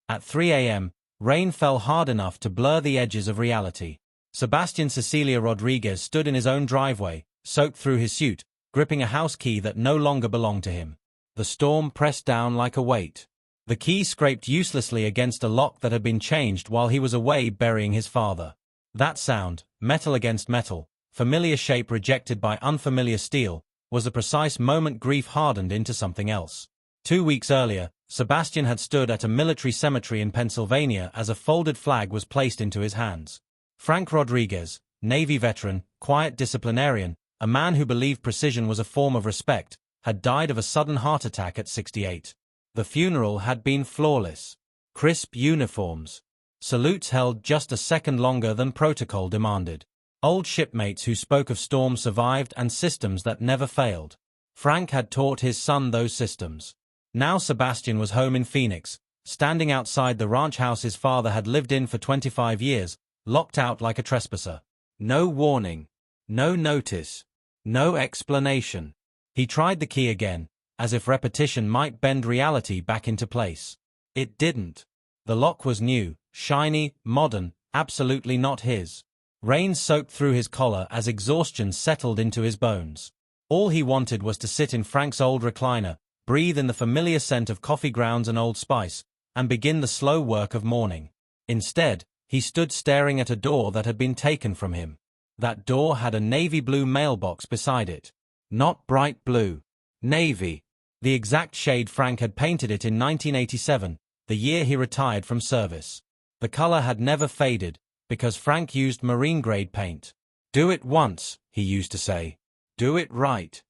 At 3 a.m., rain fell hard enough to blur the edges of reality. Sebastian Cecilia Rodriguez stood in his own driveway, soaked through his suit, gripping a house key that no longer belonged to him. The storm pressed down like a weight. The key scraped uselessly against a lock that had been changed while he was away burying his father. That sound, metal against metal, familiar shape rejected by unfamiliar steel, was the precise moment grief hardened into something else. 2 weeks earlier, Sebastian had stood at a military cemetery in Pennsylvania as a folded flag was placed into his hands. Frank Rodriguez, Navy veteran, quiet disciplinarian, a man who believed precision was a form of respect, had died of a sudden heart attack at 68. The funeral had been flawless. Crisp uniforms. Salutes held just a second longer than protocol demanded. Old shipmates who spoke of storms survived and systems that never failed. Frank had taught his son those systems. Now Sebastian was home in Phoenix, standing outside the ranch house his father had lived in for 25 years, locked out like a trespasser. No warning. No notice. No explanation. He tried the key again, as if repetition might bend reality back into place. It didn't. The lock was new, shiny, modern, absolutely not his. Rain soaked through his collar as exhaustion settled into his bones. All he wanted was to sit in Frank's old recliner, breathe in the familiar scent of coffee grounds and Old Spice, and begin the slow work of mourning. Instead, he stood staring at a door that had been taken from him. That door had a navy blue mailbox beside it. Not bright blue. Navy. The exact shade Frank had painted it in 1987, the year he retired from service. The color had never faded, because Frank used marine-grade paint. Do it once, he used to say. Do it right.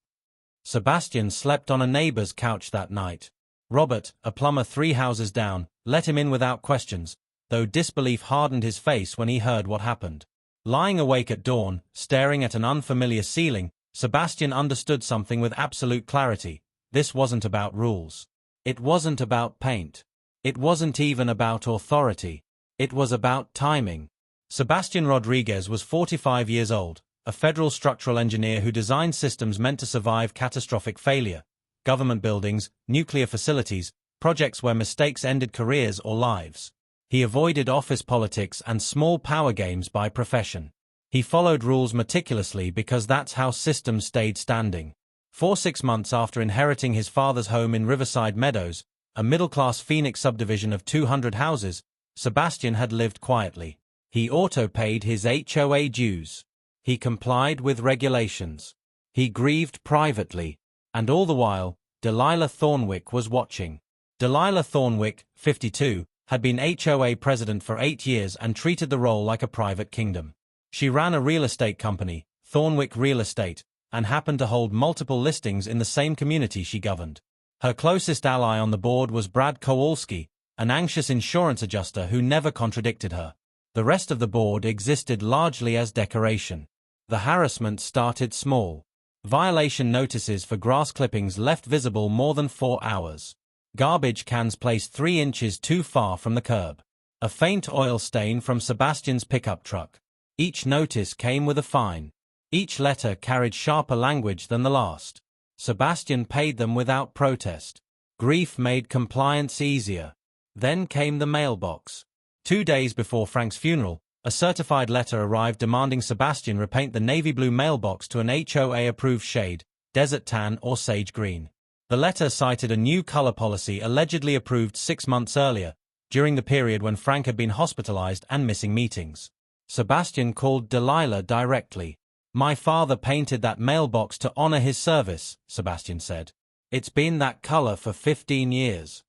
Sebastian slept on a neighbor's couch that night. Robert, a plumber 3 houses down, let him in without questions, though disbelief hardened his face when he heard what happened. Lying awake at dawn, staring at an unfamiliar ceiling, Sebastian understood something with absolute clarity. This wasn't about rules. It wasn't about paint. It wasn't even about authority. It was about timing. Sebastian Rodriguez was 45 years old, a federal structural engineer who designed systems meant to survive catastrophic failure. Government buildings, nuclear facilities, projects where mistakes ended careers or lives. He avoided office politics and small power games by profession. He followed rules meticulously because that's how systems stayed standing. 6 months after inheriting his father's home in Riverside Meadows, a middle-class Phoenix subdivision of 200 houses, Sebastian had lived quietly. He auto-paid his HOA dues. He complied with regulations. He grieved privately. And all the while, Delilah Thornwick was watching. Delilah Thornwick, 52, had been HOA president for 8 years and treated the role like a private kingdom. She ran a real estate company, Thornwick Real Estate, and happened to hold multiple listings in the same community she governed. Her closest ally on the board was Brad Kowalski, an anxious insurance adjuster who never contradicted her. The rest of the board existed largely as decoration. The harassment started small. Violation notices for grass clippings left visible more than 4 hours. Garbage cans placed 3 inches too far from the curb. A faint oil stain from Sebastian's pickup truck. Each notice came with a fine. Each letter carried sharper language than the last. Sebastian paid them without protest. Grief made compliance easier. Then came the mailbox. 2 days before Frank's funeral, a certified letter arrived demanding Sebastian repaint the navy blue mailbox to an HOA-approved shade, desert tan or sage green. The letter cited a new color policy allegedly approved 6 months earlier, during the period when Frank had been hospitalized and missing meetings. Sebastian called Delilah directly. "My father painted that mailbox to honor his service," Sebastian said. "It's been that color for 15 years.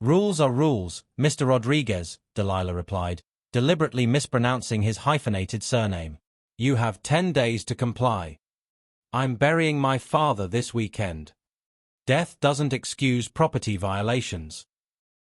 "Rules are rules, Mr. Rodriguez," Delilah replied, deliberately mispronouncing his hyphenated surname. "You have 10 days to comply. I'm burying my father this weekend. Death doesn't excuse property violations."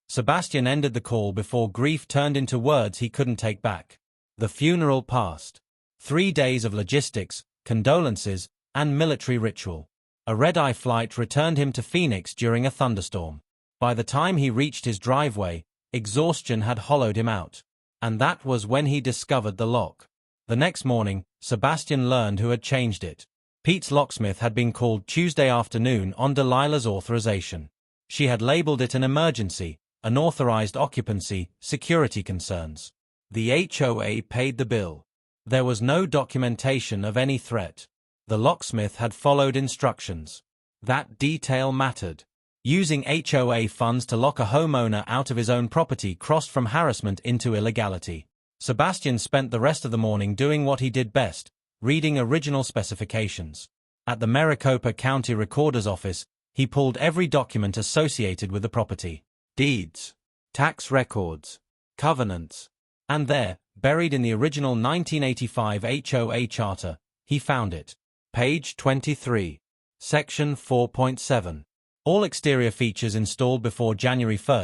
Sebastian ended the call before grief turned into words he couldn't take back. The funeral passed. 3 days of logistics, condolences, and military ritual. A red-eye flight returned him to Phoenix during a thunderstorm. By the time he reached his driveway, exhaustion had hollowed him out. And that was when he discovered the lock. The next morning, Sebastian learned who had changed it. Pete's locksmith had been called Tuesday afternoon on Delilah's authorization. She had labeled it an emergency, unauthorized occupancy, security concerns. The HOA paid the bill. There was no documentation of any threat. The locksmith had followed instructions. That detail mattered. Using HOA funds to lock a homeowner out of his own property crossed from harassment into illegality. Sebastian spent the rest of the morning doing what he did best, reading original specifications. At the Maricopa County Recorder's Office, he pulled every document associated with the property. Deeds, tax records, covenants. And there, buried in the original 1985 HOA charter, he found it. Page 23. Section 4.7. All exterior features installed before January 1,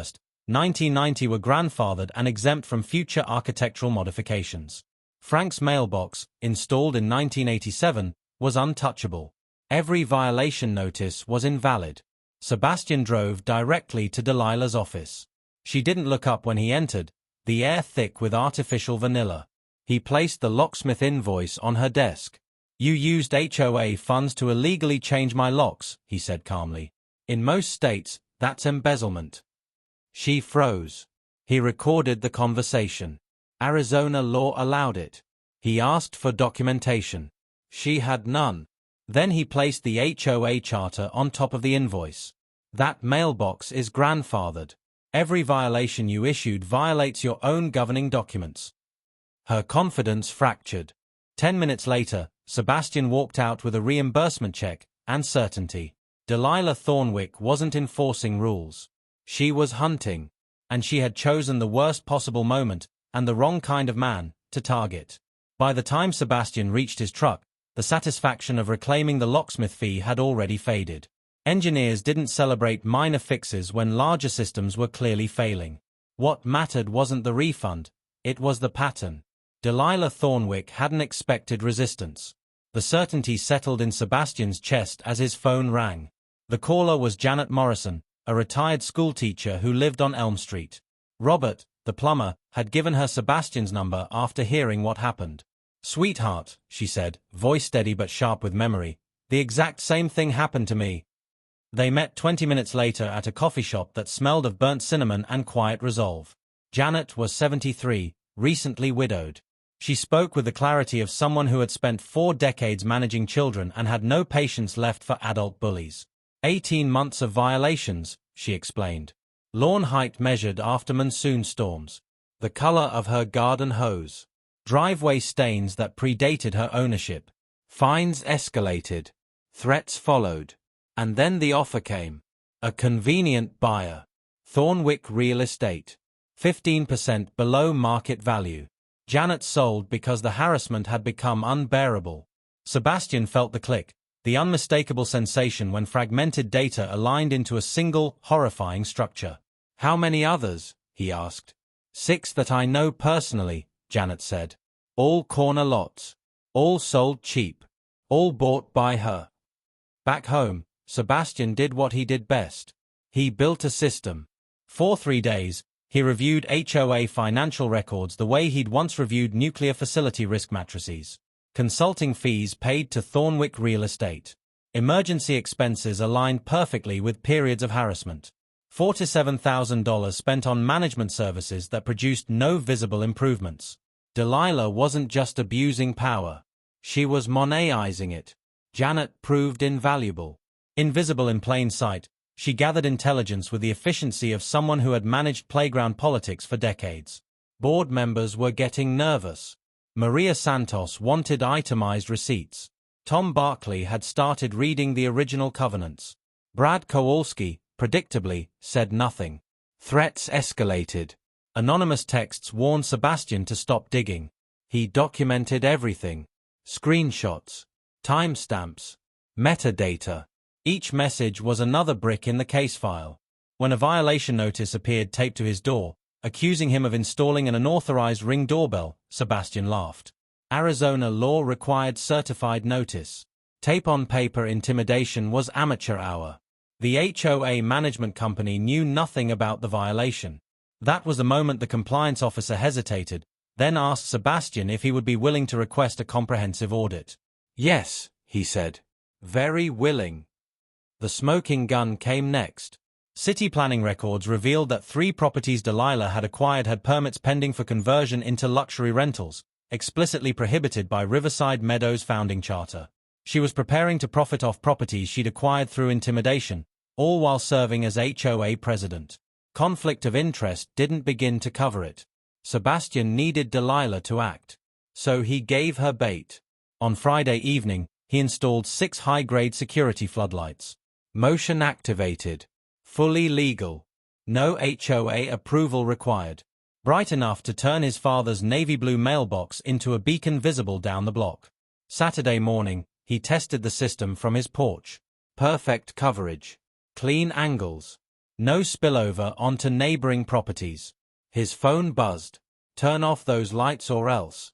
1990 were grandfathered and exempt from future architectural modifications. Frank's mailbox, installed in 1987, was untouchable. Every violation notice was invalid. Sebastian drove directly to Delilah's office. She didn't look up when he entered, the air thick with artificial vanilla. He placed the locksmith invoice on her desk. "You used HOA funds to illegally change my locks," he said calmly. "In most states, that's embezzlement." She froze. He recorded the conversation. Arizona law allowed it. He asked for documentation. She had none. Then he placed the HOA charter on top of the invoice. "That mailbox is grandfathered. Every violation you issued violates your own governing documents." Her confidence fractured. 10 minutes later, Sebastian walked out with a reimbursement check and certainty. Delilah Thornwick wasn't enforcing rules. She was hunting, and she had chosen the worst possible moment and the wrong kind of man to target. By the time Sebastian reached his truck, the satisfaction of reclaiming the locksmith fee had already faded. Engineers didn't celebrate minor fixes when larger systems were clearly failing. What mattered wasn't the refund, it was the pattern. Delilah Thornwick hadn't expected resistance. The certainty settled in Sebastian's chest as his phone rang. The caller was Janet Morrison, a retired schoolteacher who lived on Elm Street. Robert, the plumber, had given her Sebastian's number after hearing what happened. "Sweetheart," she said, voice steady but sharp with memory, "the exact same thing happened to me." They met 20 minutes later at a coffee shop that smelled of burnt cinnamon and quiet resolve. Janet was 73, recently widowed. She spoke with the clarity of someone who had spent 4 decades managing children and had no patience left for adult bullies. 18 months of violations, she explained. Lawn height measured after monsoon storms. The color of her garden hose. Driveway stains that predated her ownership. Fines escalated. Threats followed. And then the offer came. A convenient buyer. Thornwick Real Estate. 15% below market value. Janet sold because the harassment had become unbearable. Sebastian felt the click, the unmistakable sensation when fragmented data aligned into a single, horrifying structure. "How many others?" he asked. 6 that I know personally," Janet said. "All corner lots. All sold cheap. All bought by her." Back home, Sebastian did what he did best. He built a system. For 3 days, he reviewed HOA financial records the way he'd once reviewed nuclear facility risk matrices. Consulting fees paid to Thornwick Real Estate. Emergency expenses aligned perfectly with periods of harassment. $47,000 spent on management services that produced no visible improvements. Delilah wasn't just abusing power. She was Monetizing it. Janet proved invaluable. Invisible in plain sight, she gathered intelligence with the efficiency of someone who had managed playground politics for decades. Board members were getting nervous. Maria Santos wanted itemized receipts. Tom Barkley had started reading the original covenants. Brad Kowalski, predictably, said nothing. Threats escalated. Anonymous texts warned Sebastian to stop digging. He documented everything. Screenshots. Timestamps. Metadata. Each message was another brick in the case file. When a violation notice appeared taped to his door, accusing him of installing an unauthorized Ring doorbell, Sebastian laughed. Arizona law required certified notice. Tape-on-paper intimidation was amateur hour. The HOA management company knew nothing about the violation. That was the moment the compliance officer hesitated, then asked Sebastian if he would be willing to request a comprehensive audit. "Yes," he said. "Very willing." The smoking gun came next. City planning records revealed that 3 properties Delilah had acquired had permits pending for conversion into luxury rentals, explicitly prohibited by Riverside Meadows' founding charter. She was preparing to profit off properties she'd acquired through intimidation, all while serving as HOA president. Conflict of interest didn't begin to cover it. Sebastian needed Delilah to act. So he gave her bait. On Friday evening, he installed 6 high-grade security floodlights. Motion activated. Fully legal. No HOA approval required. Bright enough to turn his father's navy blue mailbox into a beacon visible down the block. Saturday morning, he tested the system from his porch. Perfect coverage. Clean angles. No spillover onto neighboring properties. His phone buzzed. Turn off those lights or else.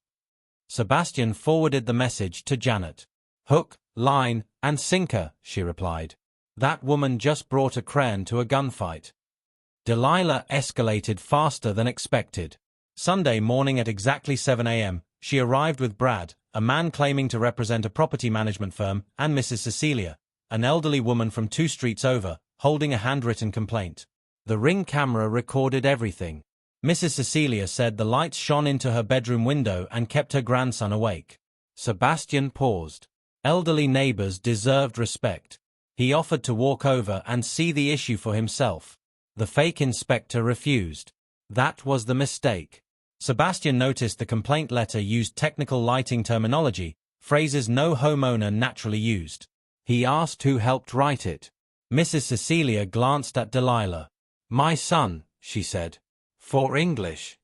Sebastian forwarded the message to Janet. Hook, line, and sinker, she replied. That woman just brought a crane to a gunfight. Delilah escalated faster than expected. Sunday morning at exactly 7 a.m., she arrived with Brad, a man claiming to represent a property management firm, and Mrs. Cecilia, an elderly woman from 2 streets over, holding a handwritten complaint. The Ring camera recorded everything. Mrs. Cecilia said the lights shone into her bedroom window and kept her grandson awake. Sebastian paused. Elderly neighbors deserved respect. He offered to walk over and see the issue for himself. The fake inspector refused. That was the mistake. Sebastian noticed the complaint letter used technical lighting terminology, phrases no homeowner naturally used. He asked who helped write it. Mrs. Cecilia glanced at Delilah. My son, she said. For English.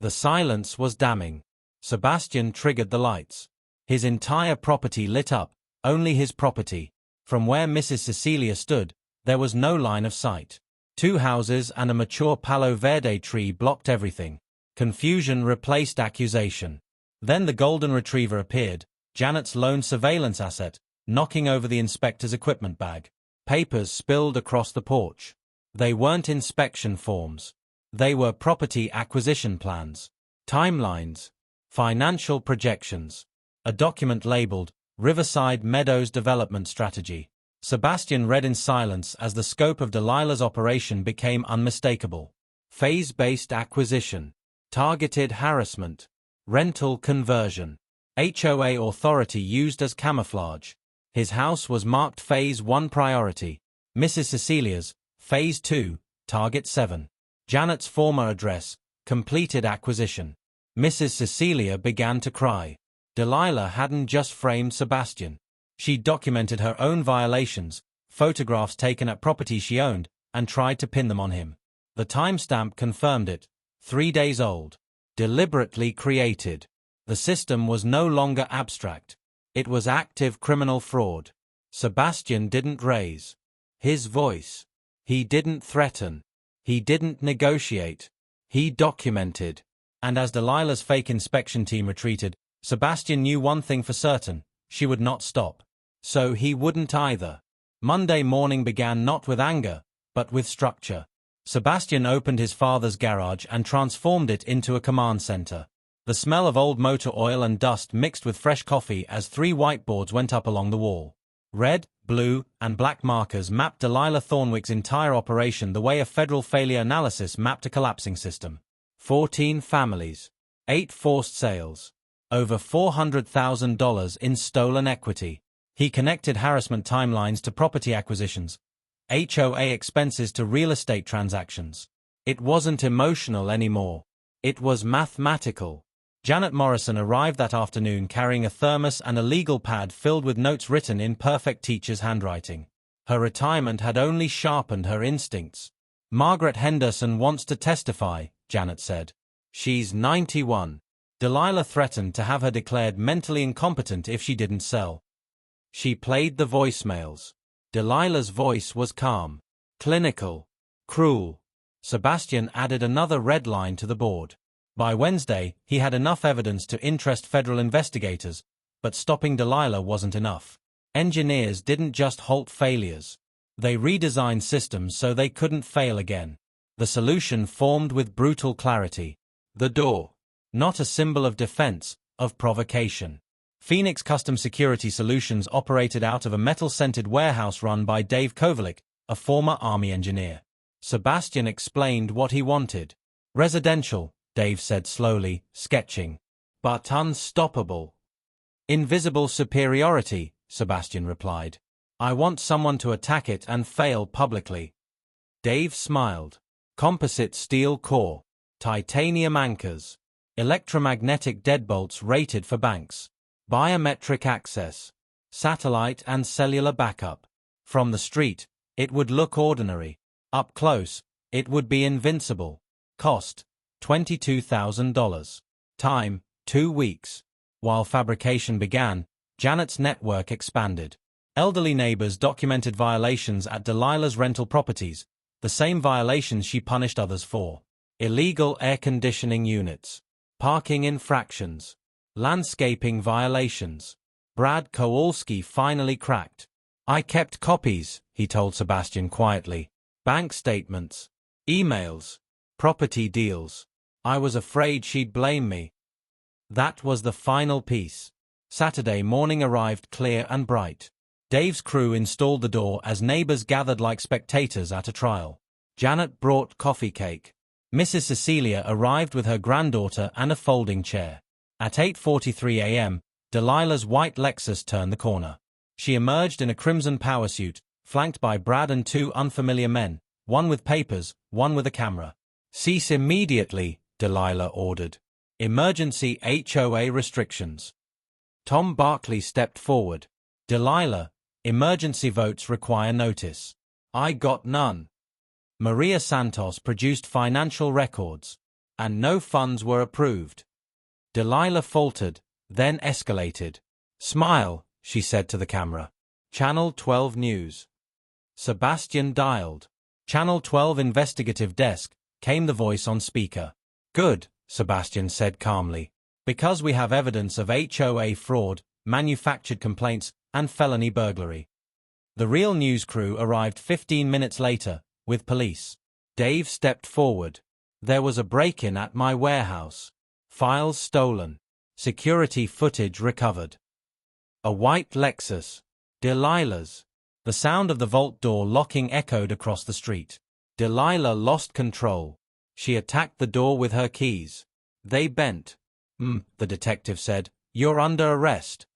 The silence was damning. Sebastian triggered the lights. His entire property lit up, only his property. From where Mrs. Cecilia stood, there was no line of sight. 2 houses and a mature Palo Verde tree blocked everything. Confusion replaced accusation. Then the golden retriever appeared, Janet's lone surveillance asset, knocking over the inspector's equipment bag. Papers spilled across the porch. They weren't inspection forms. They were property acquisition plans, timelines, financial projections. A document labeled, Riverside Meadows Development Strategy. Sebastian read in silence as the scope of Delilah's operation became unmistakable. Phase-based acquisition. Targeted harassment. Rental conversion. HOA authority used as camouflage. His house was marked Phase 1 priority. Mrs. Cecilia's, Phase 2, Target 7. Janet's former address, completed acquisition. Mrs. Cecilia began to cry. Delilah hadn't just framed Sebastian. She documented her own violations, photographs taken at properties she owned, and tried to pin them on him. The timestamp confirmed it. 3 days old. Deliberately created. The system was no longer abstract. It was active criminal fraud. Sebastian didn't raise his voice. He didn't threaten. He didn't negotiate. He documented. And as Delilah's fake inspection team retreated, Sebastian knew one thing for certain: she would not stop. So he wouldn't either. Monday morning began not with anger, but with structure. Sebastian opened his father's garage and transformed it into a command center. The smell of old motor oil and dust mixed with fresh coffee as 3 whiteboards went up along the wall. Red, blue, and black markers mapped Delilah Thornwick's entire operation the way a federal failure analysis mapped a collapsing system. 14 families. 8 forced sales. Over $400,000 in stolen equity. He connected harassment timelines to property acquisitions, HOA expenses to real estate transactions. It wasn't emotional anymore. It was mathematical. Janet Morrison arrived that afternoon carrying a thermos and a legal pad filled with notes written in perfect teacher's handwriting. Her retirement had only sharpened her instincts. Margaret Henderson wants to testify, Janet said. She's 91. Delilah threatened to have her declared mentally incompetent if she didn't sell. She played the voicemails. Delilah's voice was calm, clinical, cruel. Sebastian added another red line to the board. By Wednesday, he had enough evidence to interest federal investigators, but stopping Delilah wasn't enough. Engineers didn't just halt failures. They redesigned systems so they couldn't fail again. The solution formed with brutal clarity. The door. Not a symbol of defense, of provocation. Phoenix Custom Security Solutions operated out of a metal-scented warehouse run by Dave Kovalik, a former Army engineer. Sebastian explained what he wanted. Residential, Dave said slowly, sketching. But unstoppable. Invisible superiority, Sebastian replied. I want someone to attack it and fail publicly. Dave smiled. Composite steel core. Titanium anchors. Electromagnetic deadbolts rated for banks. Biometric access. Satellite and cellular backup. From the street, it would look ordinary. Up close, it would be invincible. Cost, $22,000. Time, 2 weeks. While fabrication began, Janet's network expanded. Elderly neighbors documented violations at Delilah's rental properties, the same violations she punished others for. Illegal air conditioning units. Parking infractions. Landscaping violations. Brad Kowalski finally cracked. I kept copies, he told Sebastian quietly. Bank statements. Emails. Property deals. I was afraid she'd blame me. That was the final piece. Saturday morning arrived clear and bright. Dave's crew installed the door as neighbors gathered like spectators at a trial. Janet brought coffee cake. Mrs. Cecilia arrived with her granddaughter and a folding chair. At 8:43 a.m., Delilah's white Lexus turned the corner. She emerged in a crimson power suit, flanked by Brad and 2 unfamiliar men, one with papers, one with a camera. Cease immediately, Delilah ordered. Emergency HOA restrictions. Tom Barkley stepped forward. Delilah, emergency votes require notice. I got none. Maria Santos produced financial records, and no funds were approved. Delilah faltered, then escalated. Smile, she said to the camera. Channel 12 News. Sebastian dialed. Channel 12 investigative desk, came the voice on speaker. Good, Sebastian said calmly. Because we have evidence of HOA fraud, manufactured complaints, and felony burglary. The real news crew arrived 15 minutes later, with police. Dave stepped forward. There was a break-in at my warehouse. Files stolen. Security footage recovered. A white Lexus. Delilah's. The sound of the vault door locking echoed across the street. Delilah lost control. She attacked the door with her keys. They bent. The detective said. You're under arrest.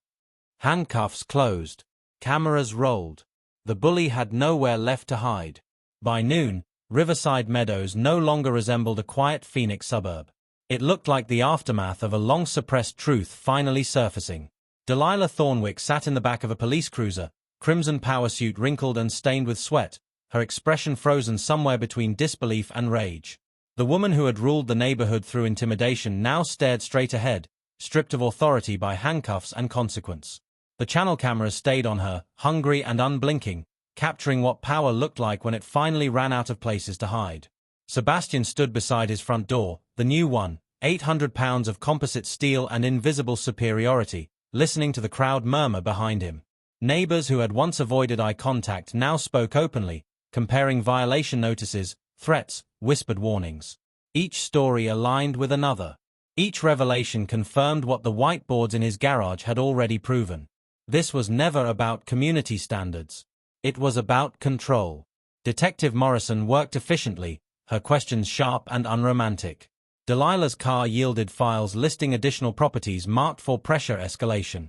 Handcuffs closed. Cameras rolled. The bully had nowhere left to hide. By noon, Riverside Meadows no longer resembled a quiet Phoenix suburb. It looked like the aftermath of a long-suppressed truth finally surfacing. Delilah Thornwick sat in the back of a police cruiser, crimson power suit wrinkled and stained with sweat, her expression frozen somewhere between disbelief and rage. The woman who had ruled the neighborhood through intimidation now stared straight ahead, stripped of authority by handcuffs and consequence. The channel cameras stayed on her, hungry and unblinking, capturing what power looked like when it finally ran out of places to hide. Sebastian stood beside his front door, the new one, 800 pounds of composite steel and invisible superiority, listening to the crowd murmur behind him. Neighbors who had once avoided eye contact now spoke openly, comparing violation notices, threats, whispered warnings. Each story aligned with another. Each revelation confirmed what the whiteboards in his garage had already proven. This was never about community standards. It was about control. Detective Morrison worked efficiently, her questions sharp and unromantic. Delilah's car yielded files listing additional properties marked for pressure escalation.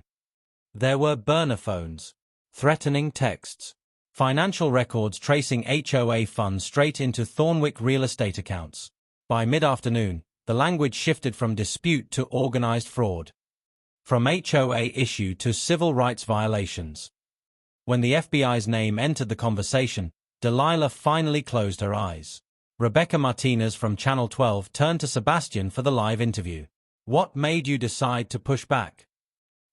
There were burner phones, threatening texts, financial records tracing HOA funds straight into Thornwick real estate accounts. By mid-afternoon, the language shifted from dispute to organized fraud. From HOA issue to civil rights violations. When the FBI's name entered the conversation, Delilah finally closed her eyes. Rebecca Martinez from Channel 12 turned to Sebastian for the live interview. What made you decide to push back?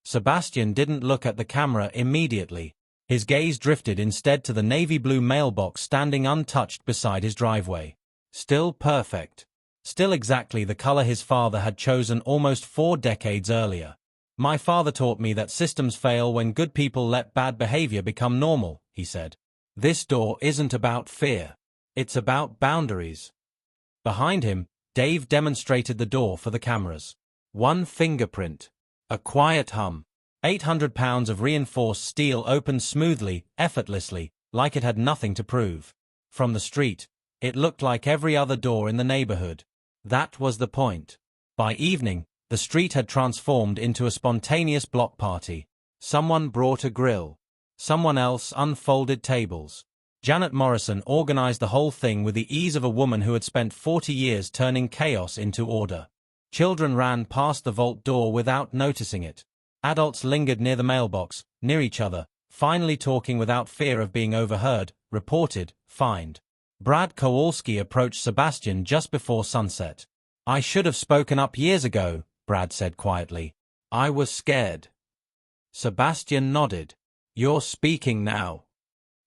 Sebastian didn't look at the camera immediately. His gaze drifted instead to the navy blue mailbox standing untouched beside his driveway. Still perfect. Still exactly the color his father had chosen almost 4 decades earlier. My father taught me that systems fail when good people let bad behavior become normal, he said. This door isn't about fear. It's about boundaries. Behind him, Dave demonstrated the door for the cameras. One fingerprint. A quiet hum. 800 pounds of reinforced steel opened smoothly, effortlessly, like it had nothing to prove. From the street, it looked like every other door in the neighborhood. That was the point. By evening, the street had transformed into a spontaneous block party. Someone brought a grill. Someone else unfolded tables. Janet Morrison organized the whole thing with the ease of a woman who had spent 40 years turning chaos into order. Children ran past the vault door without noticing it. Adults lingered near the mailbox, near each other, finally talking without fear of being overheard, reported, fined. Brad Kowalski approached Sebastian just before sunset. "I should have spoken up years ago," Brad said quietly. "I was scared." Sebastian nodded. "You're speaking now."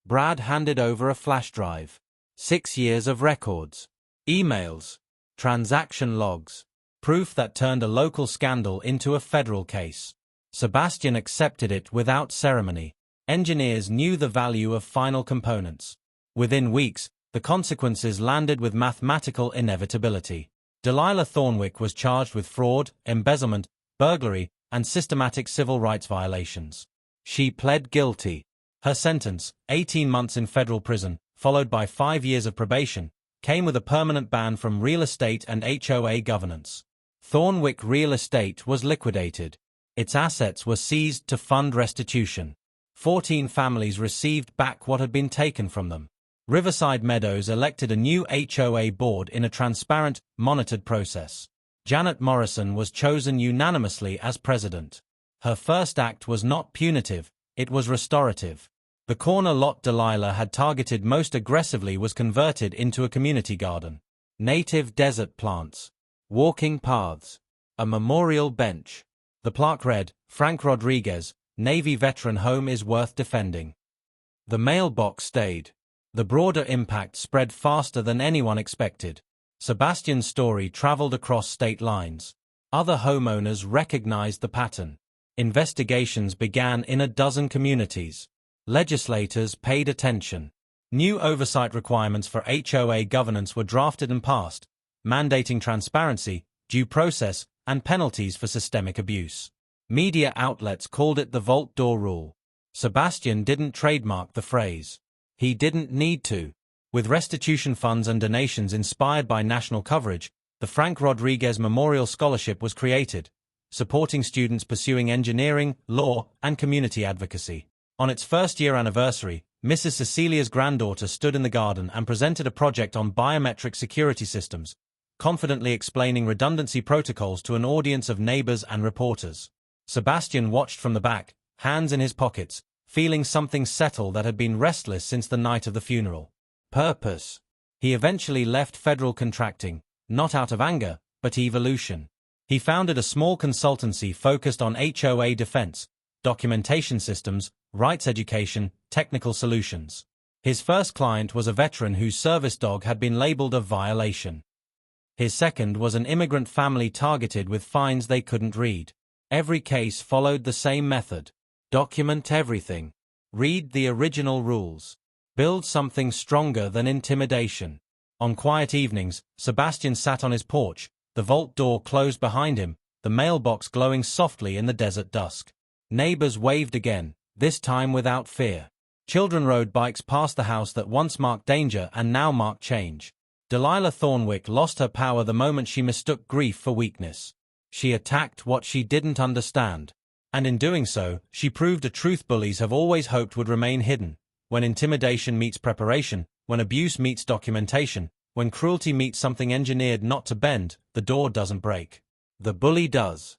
Brad handed over a flash drive. 6 years of records. Emails. Transaction logs. Proof that turned a local scandal into a federal case. Sebastian accepted it without ceremony. Engineers knew the value of final components. Within weeks, the consequences landed with mathematical inevitability. Delilah Thornwick was charged with fraud, embezzlement, burglary, and systematic civil rights violations. She pled guilty. Her sentence, 18 months in federal prison, followed by 5 years of probation, came with a permanent ban from real estate and HOA governance. Thornwick Real Estate was liquidated. Its assets were seized to fund restitution. 14 families received back what had been taken from them. Riverside Meadows elected a new HOA board in a transparent, monitored process. Janet Morrison was chosen unanimously as president. Her first act was not punitive, it was restorative. The corner lot Delilah had targeted most aggressively was converted into a community garden. Native desert plants. Walking paths. A memorial bench. The plaque read, "Frank Rodriguez, Navy veteran home is worth defending." The mailbox stayed. The broader impact spread faster than anyone expected. Sebastian's story traveled across state lines. Other homeowners recognized the pattern. Investigations began in a dozen communities. Legislators paid attention. New oversight requirements for HOA governance were drafted and passed, mandating transparency, due process, and penalties for systemic abuse. Media outlets called it the vault door rule. Sebastian didn't trademark the phrase. He didn't need to. With restitution funds and donations inspired by national coverage, the Frank Rodriguez Memorial Scholarship was created, supporting students pursuing engineering, law, and community advocacy. On its first-year anniversary, Mrs. Cecilia's granddaughter stood in the garden and presented a project on biometric security systems, confidently explaining redundancy protocols to an audience of neighbors and reporters. Sebastian watched from the back, hands in his pockets, feeling something settle that had been restless since the night of the funeral. Purpose. He eventually left federal contracting, not out of anger, but evolution. He founded a small consultancy focused on HOA defense, documentation systems, rights education, technical solutions. His first client was a veteran whose service dog had been labeled a violation. His second was an immigrant family targeted with fines they couldn't read. Every case followed the same method. Document everything. Read the original rules. Build something stronger than intimidation. On quiet evenings, Sebastian sat on his porch, the vault door closed behind him, the mailbox glowing softly in the desert dusk. Neighbors waved again, this time without fear. Children rode bikes past the house that once marked danger and now marked change. Delilah Thornwick lost her power the moment she mistook grief for weakness. She attacked what she didn't understand. And in doing so, she proved a truth bullies have always hoped would remain hidden. When intimidation meets preparation, when abuse meets documentation, when cruelty meets something engineered not to bend, the door doesn't break. The bully does.